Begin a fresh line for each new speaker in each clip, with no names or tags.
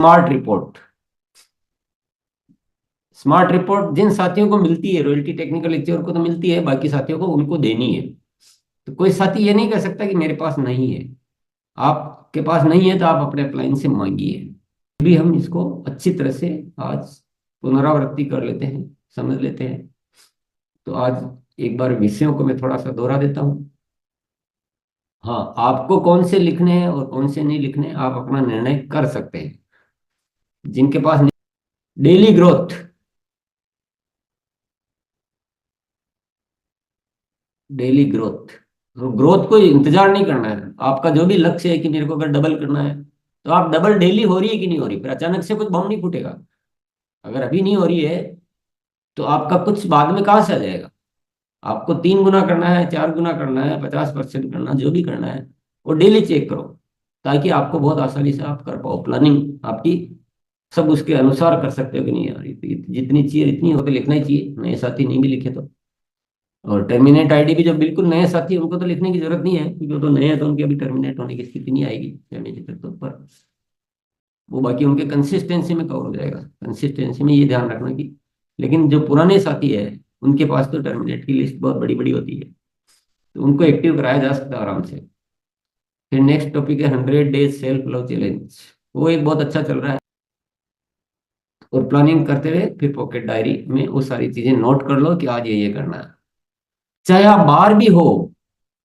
Smart report. Smart report जिन साथियों को मिलती है, रॉयल्टी टेक्निकल लेक्चर को तो मिलती है, बाकी साथियों को उनको देनी है। तो कोई साथी ये नहीं कर सकता कि मेरे पास नहीं है। आपके पास नहीं है तो आप अपने अपलाइन से मांगिए। भी हम इसको अच्छी तरह से आज पुनरावृत्ति कर लेते हैं, समझ लेते हैं। तो आज एक बार विषयों को मैं थोड़ा सा दोहरा देता हूँ। हाँ, आपको कौन से लिखने हैं और कौन से नहीं लिखने, आप अपना निर्णय कर सकते हैं। जिनके पास डेली ग्रोथ, डेली ग्रोथ, तो ग्रोथ को इंतजार नहीं करना है। आपका जो भी लक्ष्य है कि मेरे को अगर डबल करना है, तो आप डबल डेली हो रही है कि नहीं हो रही, फिर अचानक से कुछ बम नहीं फूटेगा। अगर अभी नहीं हो रही है तो आपका कुछ बाद में कहाँ से आ जाएगा। आपको 3 गुना करना है, 4 गुना करना है, 50% करना, जो भी करना है वो डेली चेक करो, ताकि आपको बहुत आसानी से आप कर पाओ प्लानिंग आपकी। सब उसके अनुसार कर सकते हो कि नहीं यार, जितनी चाहिए इतनी हो तो लिखना ही चाहिए, नए साथी नहीं भी लिखे तो। और टर्मिनेट आईडी भी, जो बिल्कुल नए साथी हैं, उनको तो लिखने की जरूरत नहीं है, क्योंकि वो तो नए हैं, तो उनकी अभी टर्मिनेट होने की स्थिति नहीं आएगी 6 महीने तक तो। पर वो बाकी उनके कंसिस्टेंसी में कवर हो जाएगा। कंसिस्टेंसी में ये ध्यान रखना कि, लेकिन जो पुराने साथी है उनके पास तो टर्मिनेट की लिस्ट बहुत बड़ी बड़ी होती है, तो उनको एक्टिव कराया जा सकता है आराम से। फिर नेक्स्ट टॉपिक है 100 डेज सेल्फ लव चैलेंज। वो एक बहुत अच्छा चल रहा है। और प्लानिंग करते हुए फिर पॉकेट डायरी में वो सारी चीजें नोट कर लो कि आज ये करना है। चाहे आप बाहर भी हो,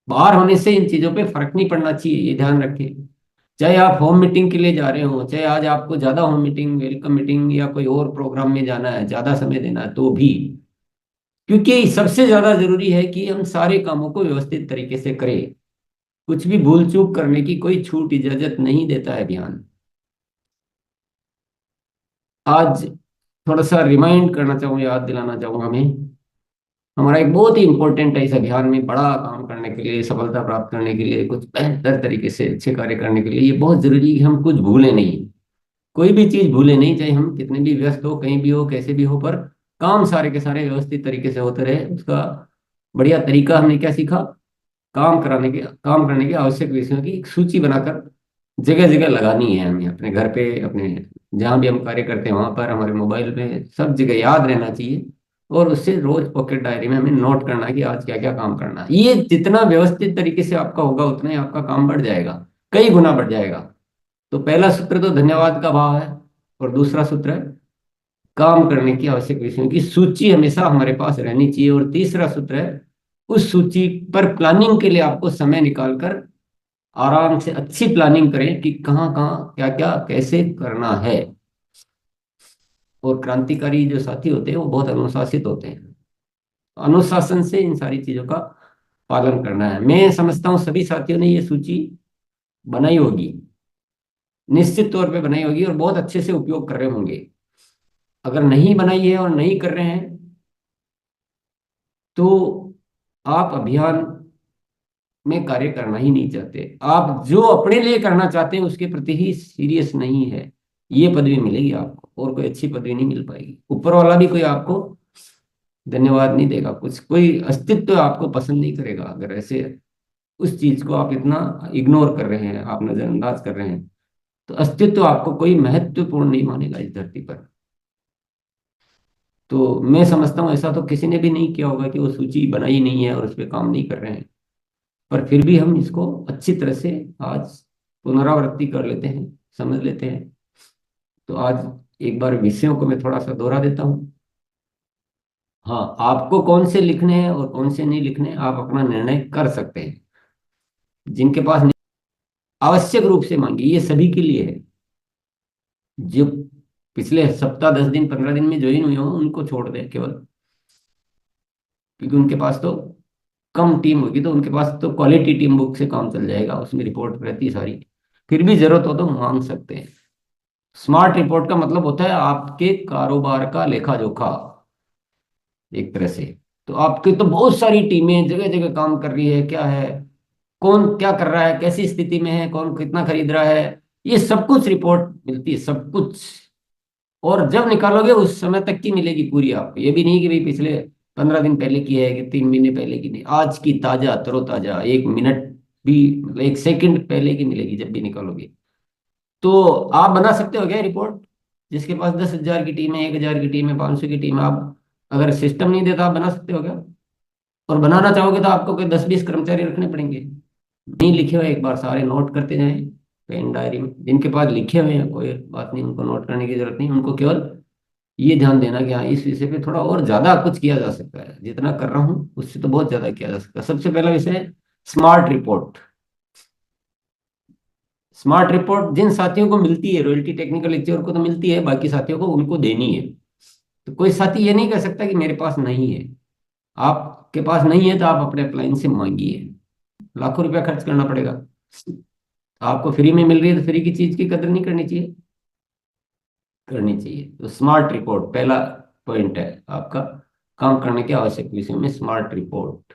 बाहर होने से इन चीजों पे फर्क नहीं पड़ना चाहिए, ये ध्यान रखें। चाहे आप होम मीटिंग के लिए जा रहे हो, चाहे आज आपको ज्यादा होम मीटिंग, वेलकम मीटिंग या कोई और प्रोग्राम में जाना है, ज्यादा समय देना है, तो भी, क्योंकि सबसे ज्यादा जरूरी है कि हम सारे कामों को व्यवस्थित तरीके से करें। कुछ भी भूल चूक करने की कोई छूट इजाजत नहीं देता है अभियान। आज थोड़ा सा रिमाइंड करना चाहूँ, याद दिलाना चाहूंगा मैं, हमारा एक बहुत ही इंपॉर्टेंट है इस अभियान में बड़ा काम करने के लिए, सफलता प्राप्त करने के लिए, कुछ बेहतर तरीके से अच्छे कार्य करने के लिए ये बहुत जरूरी है कि हम कुछ भूलें नहीं। कोई भी चीज भूले नहीं, चाहे हम कितने भी व्यस्त हो, कहीं भी हो, कैसे भी हो, पर काम सारे के सारे व्यवस्थित तरीके से होते रहे। उसका बढ़िया तरीका हमने क्या सीखा, काम करने के आवश्यक विषयों की एक सूची बनाकर जगह जगह लगानी है हमें, अपने घर पे, अपने जहाँ भी हम कार्य करते हैं वहां पर, हमारे मोबाइल में, सब जगह याद रहना चाहिए। और उससे रोज पॉकेट डायरी में हमें नोट करना है कि आज क्या क्या काम करना है। ये जितना व्यवस्थित तरीके से आपका होगा उतना ही आपका काम बढ़ जाएगा, कई गुना बढ़ जाएगा। तो पहला सूत्र तो धन्यवाद का भाव है। और दूसरा सूत्र है काम करने की आवश्यक विषयों की सूची हमेशा हमारे पास रहनी चाहिए। और तीसरा सूत्र है उस सूची पर प्लानिंग के लिए आपको समय निकालकर आराम से अच्छी प्लानिंग करें कि कहाँ कहाँ क्या क्या कैसे करना है। और क्रांतिकारी जो साथी होते हैं वो बहुत अनुशासित होते हैं। अनुशासन से इन सारी चीजों का पालन करना है। मैं समझता हूँ सभी साथियों ने ये सूची बनाई होगी, निश्चित तौर पे बनाई होगी, और बहुत अच्छे से उपयोग कर रहे होंगे। अगर नहीं बनाई है और नहीं कर रहे हैं, तो आप अभियान में कार्य करना ही नहीं चाहते। आप जो अपने लिए करना चाहते हैं उसके प्रति ही सीरियस नहीं है। ये पदवी मिलेगी आपको, और कोई अच्छी पदवी नहीं मिल पाएगी। ऊपर वाला भी कोई आपको धन्यवाद नहीं देगा, कुछ कोई अस्तित्व आपको पसंद नहीं करेगा अगर ऐसे उस चीज को आप इतना इग्नोर कर रहे हैं, आप नजरअंदाज कर रहे हैं। तो अस्तित्व आपको कोई महत्वपूर्ण नहीं मानेगा इस धरती पर। तो मैं समझता हूँ ऐसा तो किसी ने भी नहीं किया होगा कि वो सूची बनाई नहीं है और उस पर काम नहीं कर रहे हैं। पर फिर भी हम इसको अच्छी तरह से आज पुनरावृत्ति कर लेते हैं, समझ लेते हैं। तो आज एक बार विषयों को मैं थोड़ा सा दोहरा देता हूँ। हाँ, आपको कौन से लिखने हैं और कौन से नहीं लिखने, आप अपना निर्णय कर सकते हैं। जिनके पास नहीं, आवश्यक रूप से मांगिए, ये सभी के लिए है। जो पिछले सप्ताह 10 दिन 15 दिन में ज्वाइन हुए हों उनको छोड़ दें केवल, क्योंकि उनके पास तो कम टीम होगी, तो उनके पास तो क्वालिटी टीम बुक से काम चल जाएगा, उसमें रिपोर्ट रहती है सारी। फिर भी जरूरत हो तो मांग सकते हैं। स्मार्ट रिपोर्ट का मतलब होता है आपके कारोबार का लेखा जोखा, एक तरह से। तो आपके तो बहुत सारी टीमें जगह जगह काम कर रही है, क्या है, कौन क्या कर रहा है, कैसी स्थिति में है, कौन कितना खरीद रहा है, ये सब कुछ रिपोर्ट मिलती है, सब कुछ। और जब निकालोगे उस समय तक की मिलेगी पूरी आपको, ये भी नहीं कि भाई पिछले 15 दिन पहले की है कि 3 महीने पहले की, नहीं, आज की ताजा तरोताजा, 1 मिनट भी, मतलब 1 सेकंड पहले की मिलेगी जब भी निकालोगे। तो आप बना सकते हो क्या रिपोर्ट? जिसके पास 10,000 की टीम है, 1,000 की टीम है, 500 की टीम है, आप अगर सिस्टम नहीं देता आप बना सकते हो क्या? और बनाना चाहोगे तो आपको कोई 10-20 कर्मचारी रखने पड़ेंगे। नहीं लिखे हुए एक बार सारे नोट करते जाएं पेन डायरी में। जिनके पास लिखे हुए हैं कोई बात नहीं, उनको नोट करने की जरूरत नहीं, उनको केवल ये ध्यान देना कि हाँ इस विषय पे थोड़ा और ज्यादा कुछ किया जा सकता है, जितना कर रहा हूँ उससे तो बहुत ज्यादा किया जा सकता है। सबसे पहला विषय है स्मार्ट रिपोर्ट। स्मार्ट रिपोर्ट जिन साथियों को मिलती है, रॉयल्टी टेक्निकल लेक्चर को तो मिलती है, बाकी साथियों को उनको देनी है। तो कोई साथी ये नहीं कर सकता कि मेरे पास नहीं है। आपके पास नहीं है तो आप अपने अपलाइन से मांगिए। लाखों रुपया खर्च करना पड़ेगा। आपको फ्री में मिल रही है तो फ्री की चीज की कदर नहीं करनी चाहिए? करनी चाहिए। तो स्मार्ट रिपोर्ट पहला पॉइंट है आपका, काम करने के आवश्यक विषय में स्मार्ट रिपोर्ट,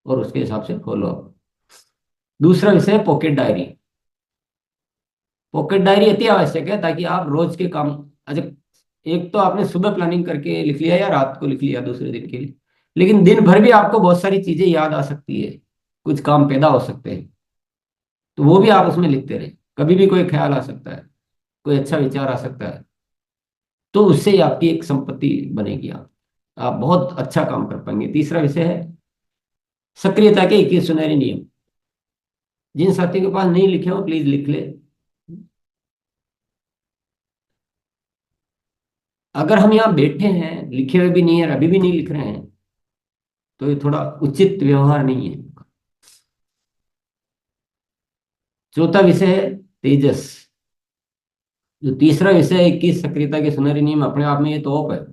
और उसके हिसाब से फॉलो अप। दूसरा विषय है पॉकेट डायरी। पॉकेट डायरी अति आवश्यक है ताकि आप रोज के काम, अच्छा, एक तो आपने सुबह प्लानिंग करके लिख लिया या रात को लिख लिया दूसरे दिन के लिए, लेकिन दिन भर भी आपको बहुत सारी चीजें याद आ सकती है, कुछ काम पैदा हो सकते हैं, तो वो भी आप उसमें लिखते रहे। कभी भी कोई ख्याल आ सकता है, कोई अच्छा विचार आ सकता है, तो उससे ही आपकी एक संपत्ति बनेगी। आप बहुत अच्छा काम कर पाएंगे। तीसरा विषय है सक्रियता के 21 सुनहरे नियम। जिन साथियों के पास नहीं लिखे हो प्लीज लिख ले। अगर हम यहाँ बैठे हैं लिखे हुए भी नहीं है और अभी भी नहीं लिख रहे हैं, तो ये थोड़ा उचित व्यवहार नहीं है। चौथा विषय है तेजस। जो तीसरा विषय है 21 सक्रियता के सुनहरे नियम, अपने आप में ये तोप है।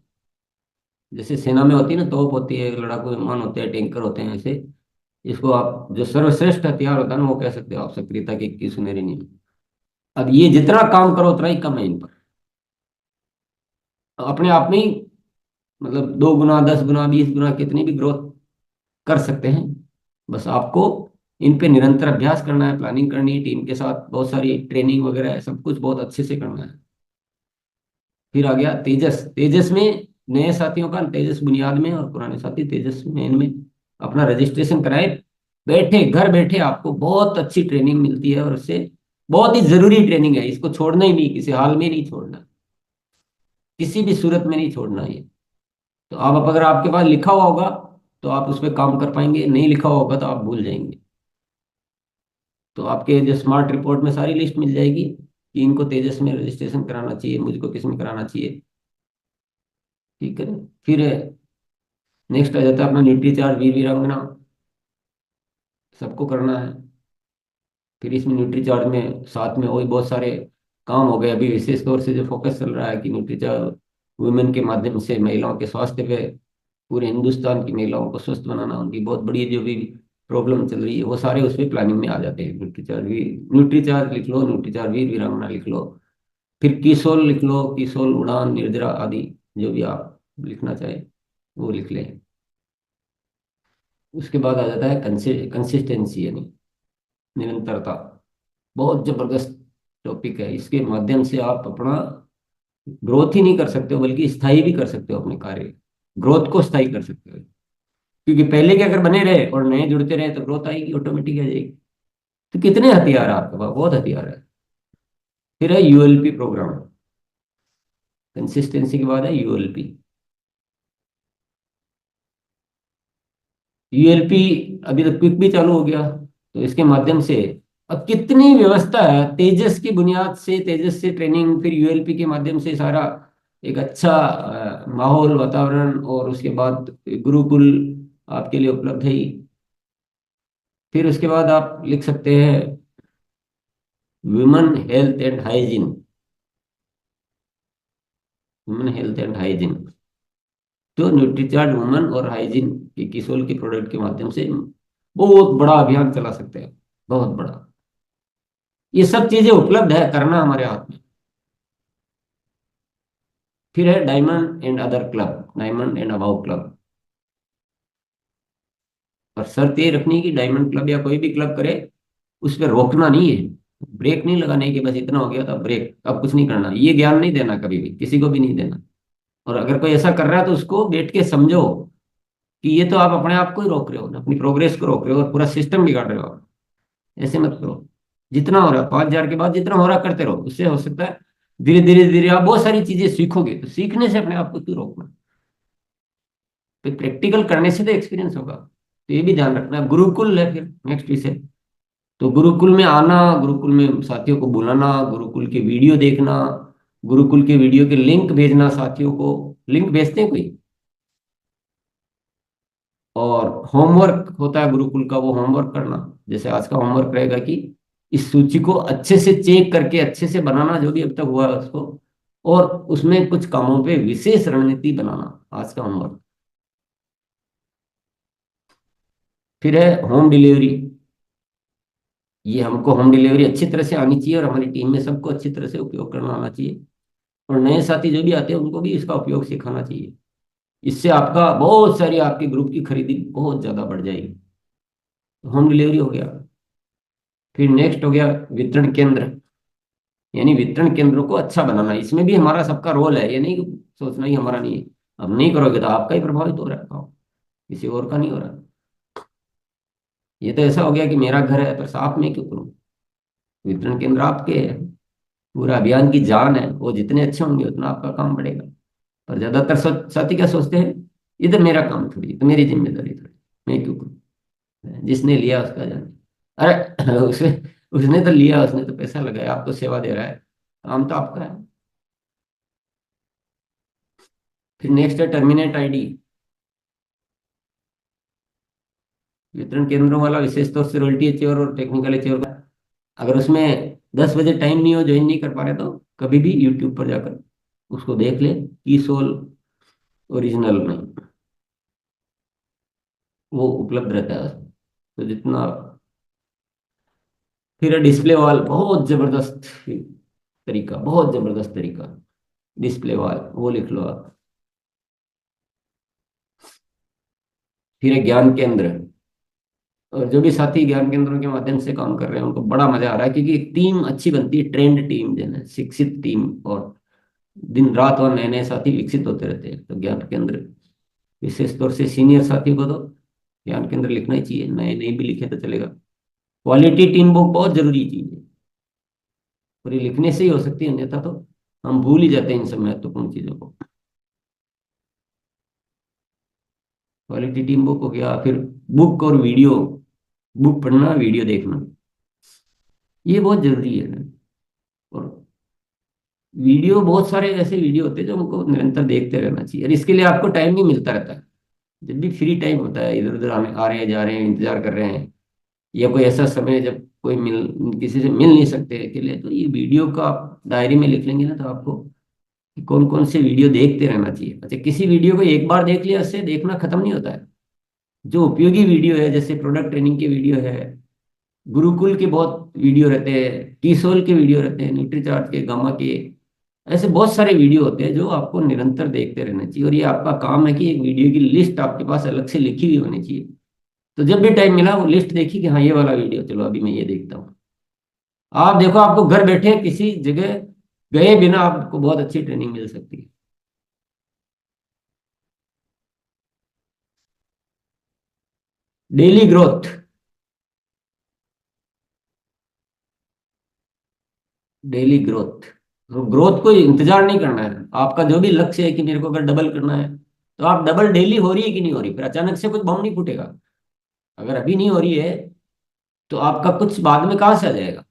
जैसे सेना में होती है ना, तोप होती है, लड़ाकू विमान होते हैं, टैंकर होते हैं, ऐसे इसको आप जो सर्वश्रेष्ठ हथियार होता है ना, वो कह सकते हो आप सक्रियता के 21 सुनहरे नियम। अब ये जितना काम करो उतना ही कम है इन पर। अपने आप में ही मतलब 2 गुना, 10 गुना, 20 गुना कितनी भी ग्रोथ कर सकते हैं। बस आपको इन पे निरंतर अभ्यास करना है, प्लानिंग करनी है, टीम के साथ बहुत सारी ट्रेनिंग वगैरह है, सब कुछ बहुत अच्छे से करना है। फिर आ गया तेजस। तेजस में नए साथियों का तेजस बुनियाद में, और पुराने साथी तेजस मेन में अपना रजिस्ट्रेशन कराए। बैठे घर बैठे आपको बहुत अच्छी ट्रेनिंग मिलती है, और उससे बहुत ही जरूरी ट्रेनिंग है, इसको छोड़ना ही नहीं, किसी हाल में नहीं छोड़ना, किसी भी सूरत में नहीं छोड़ना ये। तो आप अगर आपके पास लिखा हुआ होगा तो आप उस पर काम कर पाएंगे, नहीं लिखा हुआ होगा तो आप भूल जाएंगे। तो आपके जो स्मार्ट रिपोर्ट में सारी लिस्ट मिल जाएगी कि इनको तेजस में रजिस्ट्रेशन कराना चाहिए, मुझको किस में कराना चाहिए। ठीक है। फिर नेक्स्ट आ जाता है अपना न्यूट्री चार्ज वीर वीरांगना, सबको करना है। फिर इसमें न्यूट्री चार्ज में साथ में वही बहुत सारे काम हो गए। अभी विशेष तौर से जो फोकस चल रहा है कि न्यूट्री चार्ज वुमेन के माध्यम से महिलाओं के स्वास्थ्य पे, पूरे हिंदुस्तान की महिलाओं को स्वस्थ बनाना, उनकी बहुत बड़ी जो भी प्रॉब्लम चल रही है वो सारे उसमें प्लानिंग में आ जाते हैं। न्यूट्री चार्ज लिख लो, न्यूट्री चार्ज वीर वीरांगना लिख लो, फिर किसोल लिख लो, किसोल उड़ान निर्जरा आदि, जो भी आप लिखना चाहे वो लिख लें। उसके बाद आ जाता है कंसिस्टेंसी, यानी निरंतरता। बहुत जबरदस्त टॉपिक है। इसके माध्यम से आप अपना ग्रोथ ही नहीं कर सकते हो बल्कि स्थायी भी कर सकते हो अपने कार्य, ग्रोथ को स्थायी कर सकते हो। क्योंकि पहले के अगर बने रहे और नए जुड़ते रहे तो ग्रोथ आएगी, ऑटोमेटिक आ जाएगी। तो कितने हथियार है आपके पास, बहुत हथियार है। फिर है यूएलपी प्रोग्राम। कंसिस्टेंसी के बाद है यूएलपी। यूएलपी अभी तो क्विक भी चालू हो गया, तो इसके माध्यम से अब कितनी व्यवस्था है, तेजस की बुनियाद से, तेजस से ट्रेनिंग, फिर यूएलपी के माध्यम से सारा एक अच्छा माहौल वातावरण, और उसके बाद गुरुकुल आपके लिए उपलब्ध है ही। फिर उसके बाद आप लिख सकते हैं women health and hygiene. Women health and hygiene तो न्यूट्रीचार्ज वुमेन और हाइजीन की किशोर के प्रोडक्ट के माध्यम से बहुत बड़ा अभियान चला सकते हैं, बहुत बड़ा। ये सब चीजें उपलब्ध है, करना हमारे हाथ में। फिर है diamond and other club, diamond and अबाउ क्लब। और शर्त ये रखनी है कि डायमंड क्लब या कोई भी क्लब करे, उस पर रोकना नहीं है, ब्रेक नहीं लगाने की, बस इतना हो गया था ब्रेक, अब कुछ नहीं करना, ये ज्ञान नहीं देना, कभी भी किसी को भी नहीं देना। और अगर कोई ऐसा कर रहा है तो उसको बैठ के समझो कि ये तो आप अपने आप को ही रोक रहे हो, अपनी प्रोग्रेस को रोक रहे हो और पूरा सिस्टम बिगाड़ रहे हो आप। ऐसे मत करो। जितना हो रहा है 5,000 के बाद जितना हो रहा है करते रहो, उससे हो सकता है धीरे धीरे धीरे आप बहुत सारी चीजें सीखोगे। तो सीखने से अपने आप को क्यों रोकना। तो प्रैक्टिकल करने से तो एक्सपीरियंस होगा, तो ये भी ध्यान रखना। गुरुकुल है फिर नेक्स्ट विषय। तो गुरुकुल में आना, गुरुकुल में साथियों को बुलाना, गुरुकुल के वीडियो देखना, गुरुकुल के वीडियो के लिंक भेजना साथियों को। लिंक भेजते हैं कोई? और होमवर्क होता है गुरुकुल का, वो होमवर्क करना। जैसे आज का होमवर्क रहेगा कि इस सूची को अच्छे से चेक करके अच्छे से बनाना, जो भी अब तक हुआ है उसको, और उसमें कुछ कामों पे विशेष रणनीति बनाना, आज का होमवर्क। फिर है होम डिलीवरी। ये हमको होम डिलीवरी अच्छी तरह से आनी चाहिए, और हमारी टीम में सबको अच्छी तरह से उपयोग करना आना चाहिए। और नए साथी जो भी आते हैं उनको भी इसका उपयोग सिखाना चाहिए। इससे आपका बहुत सारी आपके ग्रुप की खरीदी बहुत ज्यादा बढ़ जाएगी। होम डिलीवरी हो गया। फिर नेक्स्ट हो गया वितरण केंद्र। यानी वितरण केंद्रों को अच्छा बनाना, इसमें भी हमारा सबका रोल है। ये नहीं कि सोचना ही हमारा नहीं है। अब नहीं करोगे तो आपका ही प्रभावित हो रहा है भाव, किसी और का नहीं हो रहा। ये तो ऐसा हो गया कि मेरा घर है पर साफ मैं क्यों करूं। वितरण केंद्र आपके है, पूरा अभियान की जान है। वो जितने अच्छे होंगे उतना आपका काम बढ़ेगा। पर ज्यादातर साथी क्या सोचते हैं, ये तो मेरा काम थोड़ी, ये तो मेरी जिम्मेदारी थोड़ी, मैं क्यों करूं। जिसने लिया उसका जाने। अरे उसे, उसने तो लिया, उसने तो पैसा लगाया, आपको सेवा दे रहा है, काम तो आपका है। फिर नेक्स्ट है टर्मिनेट आईडी। वितरण केंद्रों वाला विशेष तौर से रॉयल्टी अचीवर और टेक्निकल अचीवर का, अगर उसमें 10 बजे टाइम नहीं हो, ज्वाइन नहीं कर पा रहे, तो कभी भी यूट्यूब पर जाकर उसको देख ले, की सोल ओरिजिनल में वो उपलब्ध रहता है उसमें। तो जितना। फिर डिस्प्ले वॉल, बहुत जबरदस्त तरीका, बहुत जबरदस्त तरीका। डिस्प्ले वॉल वो लिख लो आप। फिर है ज्ञान केंद्र। और जो भी साथी ज्ञान केंद्रों के माध्यम से काम कर रहे हैं उनको बड़ा मजा आ रहा है, क्योंकि टीम अच्छी बनती है, ट्रेंड टीम जो है, शिक्षित टीम। और दिन रात और नए नए साथी विकसित होते रहते हैं। तो ज्ञान केंद्र विशेष तौर से सीनियर साथी को तो ज्ञान केंद्र लिखना ही चाहिए, नए नए भी लिखे तो चलेगा। क्वालिटी टीम बुक बहुत जरूरी चीज है, और ये लिखने से ही हो सकती है, अन्यथा तो हम भूल ही जाते हैं इन सब महत्वपूर्ण चीजों को। क्वालिटी टीम बुक हो गया। फिर बुक और वीडियो, बुक पढ़ना वीडियो देखना, ये बहुत जरूरी है। और वीडियो, बहुत सारे ऐसे वीडियो होते हैं जो हमको निरंतर देखते रहना चाहिए, और इसके लिए आपको टाइम भी मिलता रहता है। जब भी फ्री टाइम होता है, इधर उधर आने आ रहे हैं जा रहे हैं, इंतजार कर रहे हैं, या कोई ऐसा समय जब कोई किसी से मिल नहीं सकते अकेले, तो ये वीडियो का आप डायरी में लिख लेंगे ना, तो आपको कौन कौन से वीडियो देखते रहना चाहिए। अच्छा, किसी वीडियो को एक बार देख लिया उससे देखना खत्म नहीं होता है। जो उपयोगी वीडियो है, जैसे प्रोडक्ट ट्रेनिंग के वीडियो है, गुरुकुल के बहुत वीडियो रहते हैं, टीसोल के वीडियो रहते हैं, न्यूट्रीचार्ट के, गामा के, ऐसे बहुत सारे वीडियो होते हैं जो आपको निरंतर देखते रहना चाहिए। और ये आपका काम है कि एक वीडियो की लिस्ट आपके पास अलग से लिखी हुई होनी चाहिए। तो जब भी टाइम मिला वो लिस्ट देखी कि हाँ ये वाला वीडियो, चलो अभी मैं ये देखता हूँ। आप देखो, आपको घर बैठे किसी जगह गए बिना आपको बहुत अच्छी ट्रेनिंग मिल सकती है। Daily growth. Daily growth. तो ग्रोथ को इंतजार नहीं करना है। आपका जो भी लक्ष्य है कि मेरे को अगर डबल करना है, तो आप डबल डेली हो रही है कि नहीं हो रही, फिर अचानक से कुछ बम नहीं फूटेगा। अगर अभी नहीं हो रही है तो आपका कुछ बाद में कहाँ से आ जाएगा।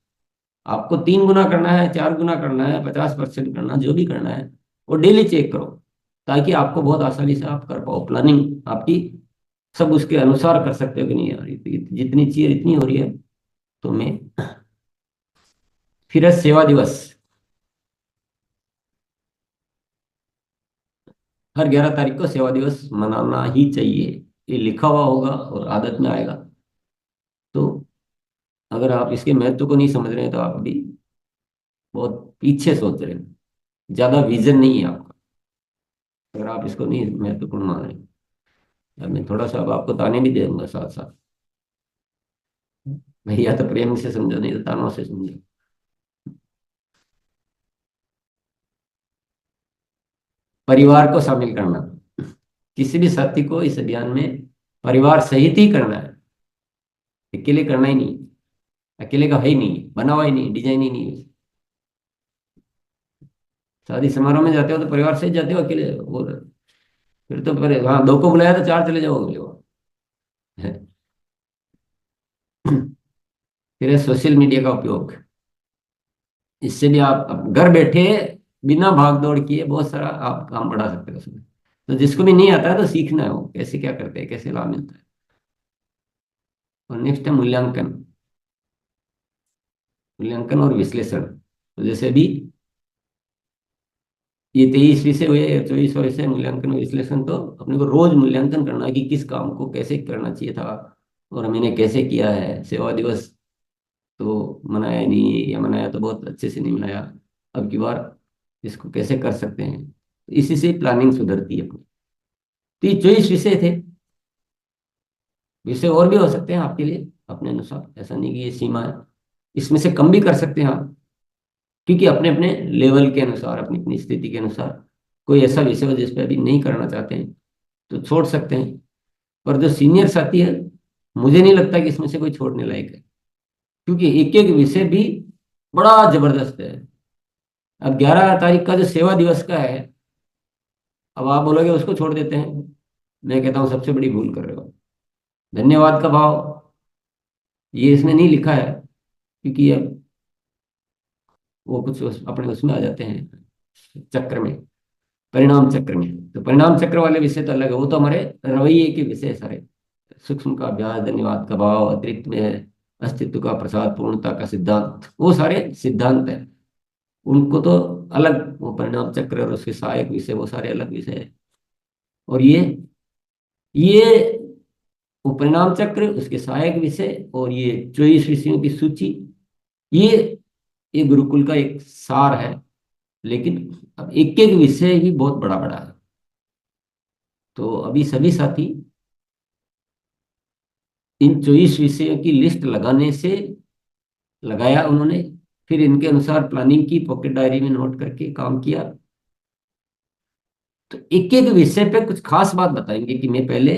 आपको 3 गुना करना है, 4 गुना करना है, 50% करना, जो भी करना है वो डेली चेक करो, ताकि आपको बहुत आसानी से आप कर पाओ प्लानिंग आपकी, सब उसके अनुसार कर सकते हो कि नहीं यार जितनी चाहिए इतनी हो रही है। तो मैं। फिर है सेवा दिवस। हर 11 तारीख को सेवा दिवस मनाना ही चाहिए। ये लिखा हुआ होगा और आदत में आएगा। तो अगर आप इसके महत्व को नहीं समझ रहे हैं तो आप अभी बहुत पीछे सोच रहे हैं, ज्यादा विजन नहीं है आपका, अगर आप इसको नहीं महत्वपूर्ण मान रहे हैं। अब मैं थोड़ा सा अब आपको ताने भी दे दूंगा साथ साथ। भैया तो प्रेम से समझो, नहीं तो तानों से समझो। परिवार को शामिल करना। किसी भी साथी को इस अभियान में परिवार सहित ही करना है, अकेले करना ही नहीं। अकेले का है ही नहीं, बना हुआ ही नहीं, डिजाइन ही नहीं है। शादी समारोह में जाते हो तो परिवार से ही जाते हो, अकेले वो फिर तो हाँ, दो को बुलाया तो चार चले जाओ अगले वो। फिर है सोशल मीडिया का उपयोग। इससे भी आप अब घर बैठे बिना भाग दौड़ किए बहुत सारा आप काम बढ़ा सकते हो उसमें। तो जिसको भी नहीं आता है तो सीखना है वो कैसे क्या करते हैं, कैसे लाभ मिलता है। और नेक्स्ट है मूल्यांकन। मूल्यांकन और विश्लेषण, तो जैसे भी ये 23 विषय हुए, 24 विषय मूल्यांकन और विश्लेषण, तो अपने को रोज मूल्यांकन करना है कि किस काम को कैसे करना चाहिए था और मैंने कैसे किया है। सेवा दिवस तो मनाया नहीं, या मनाया तो बहुत अच्छे से नहीं मनाया, अब की बार इसको कैसे कर सकते हैं। तो इसी से प्लानिंग सुधरती है अपनी। तो ये 24 विषय थे। विषय और भी हो सकते हैं आपके लिए अपने अनुसार, ऐसा नहीं कि ये सीमा है। इसमें से कम भी कर सकते हैं आप, क्योंकि अपने अपने लेवल के अनुसार, अपनी अपनी स्थिति के अनुसार, कोई ऐसा विषय हो जिस पे अभी नहीं करना चाहते हैं तो छोड़ सकते हैं। पर जो सीनियर साथी है, मुझे नहीं लगता कि इसमें से कोई छोड़ने लायक है, क्योंकि एक एक विषय भी बड़ा जबरदस्त है। अब 11 तारीख का जो सेवा दिवस का है, अब आप बोलोगे उसको छोड़ देते हैं, मैं कहता हूँ सबसे बड़ी भूल कर रहे हो। धन्यवाद का भाव ये इसमें नहीं लिखा है, क्योंकि अब वो कुछ अपने उसमें आ जाते हैं चक्र में, परिणाम चक्र में। तो परिणाम चक्र वाले विषय तो अलग है, वो तो हमारे रवैये के विषय सारे। सूक्ष्म का अभ्यास, धन्यवाद का भाव, अतिरिक्त में है अस्तित्व का प्रसाद, पूर्णता का सिद्धांत, वो सारे सिद्धांत है। उनको तो अलग, वो परिणाम चक्र और उसके सहायक विषय वो सारे अलग विषय है। और ये वो परिणाम चक्र, उसके सहायक विषय और ये 24 विषयों की सूची, ये ये गुरुकुल का एक सार है। लेकिन अब एक एक विषय ही बहुत बड़ा बड़ा है। तो अभी सभी साथी इन 24 विषयों की लिस्ट लगाने से लगाया उन्होंने, फिर इनके अनुसार प्लानिंग की, पॉकेट डायरी में नोट करके काम किया। तो एक एक विषय पे कुछ खास बात बताएंगे कि मैं पहले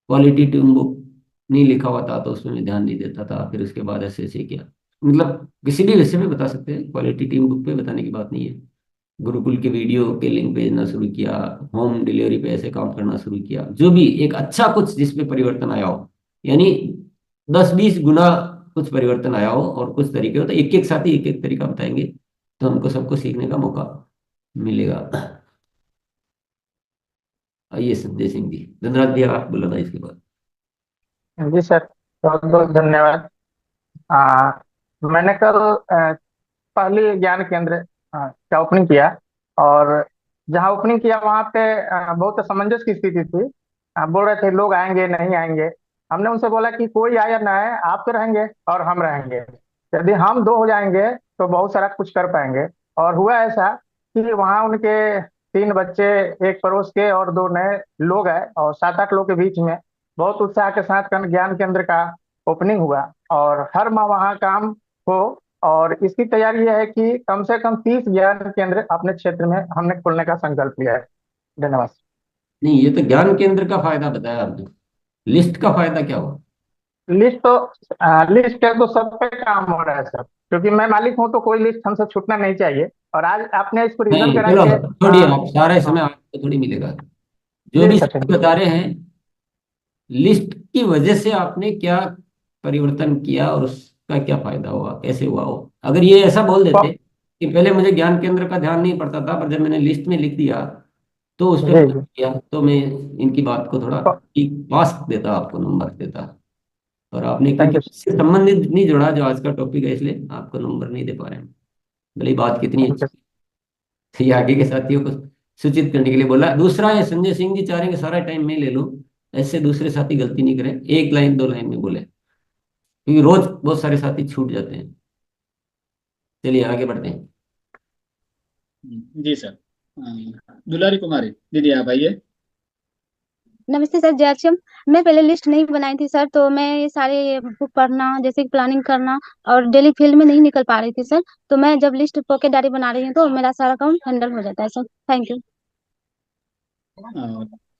क्वालिटेटिव बुक नहीं लिखा हुआ था तो उसमें मैं ध्यान नहीं देता था, फिर उसके बाद ऐसे ऐसे किया। मतलब किसी भी विषय में बता सकते हैं, क्वालिटेटिव बुक पे बताने की बात नहीं है। गुरुकुल के वीडियो के लिंक भेजना शुरू किया, होम डिलीवरी पे ऐसे काम करना शुरू किया, जो भी एक अच्छा कुछ जिसमें परिवर्तन आया हो, यानी 10-20 गुना कुछ परिवर्तन आया हो और कुछ तरीके हो, तो एक एक साथ ही एक एक तरीका बताएंगे, तो हमको सबको सीखने का मौका मिलेगा। आइए संजय सिंह जी, धनराज जी आप बोला था इसके बाद।
जी सर, बहुत बहुत धन्यवाद। आ, मैंने कल पहली ज्ञान केंद्र का ओपनिंग किया। और जहाँ ओपनिंग किया वहाँ पे बहुत असमंजस की स्थिति थी। बोल रहे थे लोग आएंगे नहीं आएंगे। हमने उनसे बोला कि कोई आए या ना आए, आप तो रहेंगे और हम रहेंगे। यदि हम दो हो जाएंगे तो बहुत सारा कुछ कर पाएंगे। और हुआ ऐसा कि वहाँ उनके तीन बच्चे, एक पड़ोस के और दो नए लोग आए, और 7-8 लोग के बीच में बहुत उत्साह के साथ ज्ञान केंद्र का ओपनिंग हुआ। और हर माह वहाँ काम हो। और इसकी तैयारी यह है कि कम से कम 30 ज्ञान केंद्र अपने क्षेत्र में हमने खोलने का संकल्प लिया है। धन्यवाद।
नहीं, ये तो ज्ञान केंद्र का फायदा बताया आपने, लिस्ट का फायदा क्या हुआ?
लिस्ट तो लिस्ट है तो सब पे काम हो रहा है सर, क्योंकि मैं मालिक हूं तो कोई लिस्ट हमसे छूटना नहीं चाहिए। और आज आपने इसको रीजन
नहीं
करा
चलो,
के
छोड़िए, आप सारा समय आपको थोड़ी मिलेगा। जो
जी
भी
सर,
साथी बता रहे हैं, लिस्ट की वजह से आपने क्या परिवर्तन किया और उसका क्या फायदा हुआ, कैसे हुआ हो। अगर ये ऐसा बोल देते कि पहले मुझे ज्ञान केंद्र का ध्यान नहीं पड़ता था, पर जब मैंने लिस्ट में लिख दिया तो उस पर
जी
फोकस
जी।
किया, तो मैं इनकी बात को थोड़ा ठीक पास देता, आपको नंबर देता। और आपने
थैंक
क्योंकि
यू।
इससे संबंधित नहीं जुड़ा जो आज का टॉपिक है, इसलिए आपको नंबर नहीं दे पा रहे हैं, भले ही बात कितनी
थैंक
अच्छी
यू।
थी। ये आगे के साथियों को सूचित करने के लिए बोला। दूसरा है, संजय सिंह जी चाह रहे हैं कि सारा टाइम मैं ले लूं, ऐसे दूसरे साथी गलती नहीं करें, एक लाइन दो लाइन में बोले, क्योंकि रोज बहुत सारे साथी छूट जाते हैं। चलिए आगे बढ़ते हैं।
जी सर। दुलारी कुमारी दीदी आप आइए।
नमस्ते सर, जय। मैं पहले लिस्ट नहीं बनाई थी सर, तो मैं ये सारे बुक पढ़ना, जैसे कि प्लानिंग करना और डेली फील्ड में नहीं निकल पा रही थी सर। तो मैं जब लिस्ट पॉकेट डायरी बना रही हूँ तो मेरा सारा काम हैंडल हो जाता है सर। Thank you.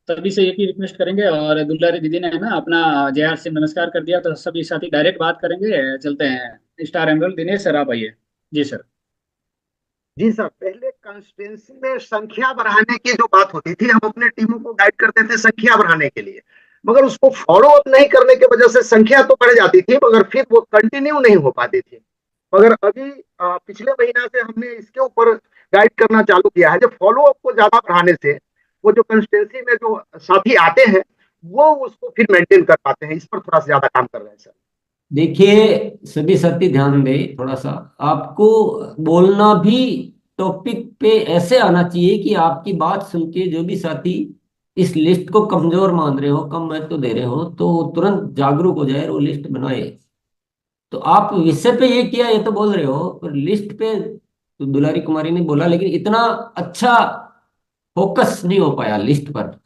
सभी से एक ही रिक्वेस्ट करेंगे, और दुलारी दीदी ने है ना अपना JR से नमस्कार कर दिया, तो सभी साथी डायरेक्ट बात करेंगे। चलते हैं स्टार एमरल्ड। दिनेश सर आप आइए। जी सर।
जी सर, पहले कंस्टिट्यूंसी में संख्या बढ़ाने की जो बात होती थी, हम अपने टीमों को गाइड करते थे संख्या बढ़ाने के लिए, मगर उसको फॉलो अप नहीं करने की वजह से संख्या तो बढ़ जाती थी मगर फिर वो कंटिन्यू नहीं हो पाती थी। मगर अभी पिछले महीना से हमने इसके ऊपर गाइड करना चालू किया है, जो फॉलो अप को ज्यादा बढ़ाने से वो जो कंस्टिट्यूंसी में जो साथी आते हैं वो उसको फिर मेंटेन कर पाते हैं। इस पर थोड़ा सा ज्यादा काम कर रहे हैं सर।
देखिए सभी साथी ध्यान दे थोड़ा सा, आपको बोलना भी टॉपिक पे ऐसे आना चाहिए कि आपकी बात सुन के जो भी साथी इस लिस्ट को कमजोर मान रहे हो, कम महत्व दे रहे हो, तो वो तुरंत जागरूक हो जाए और वो लिस्ट बनाए। तो आप विषय पे ये किया, ये तो बोल रहे हो, पर लिस्ट पे तो दुलारी कुमारी ने बोला, लेकिन इतना अच्छा फोकस नहीं हो पाया लिस्ट पर।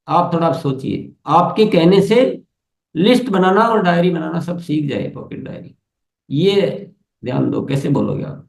आप थोड़ा आप सोचिए, आपके कहने से लिस्ट बनाना और डायरी बनाना सब सीख जाए, पॉकेट डायरी। ये ध्यान दो, कैसे बोलोगे आप?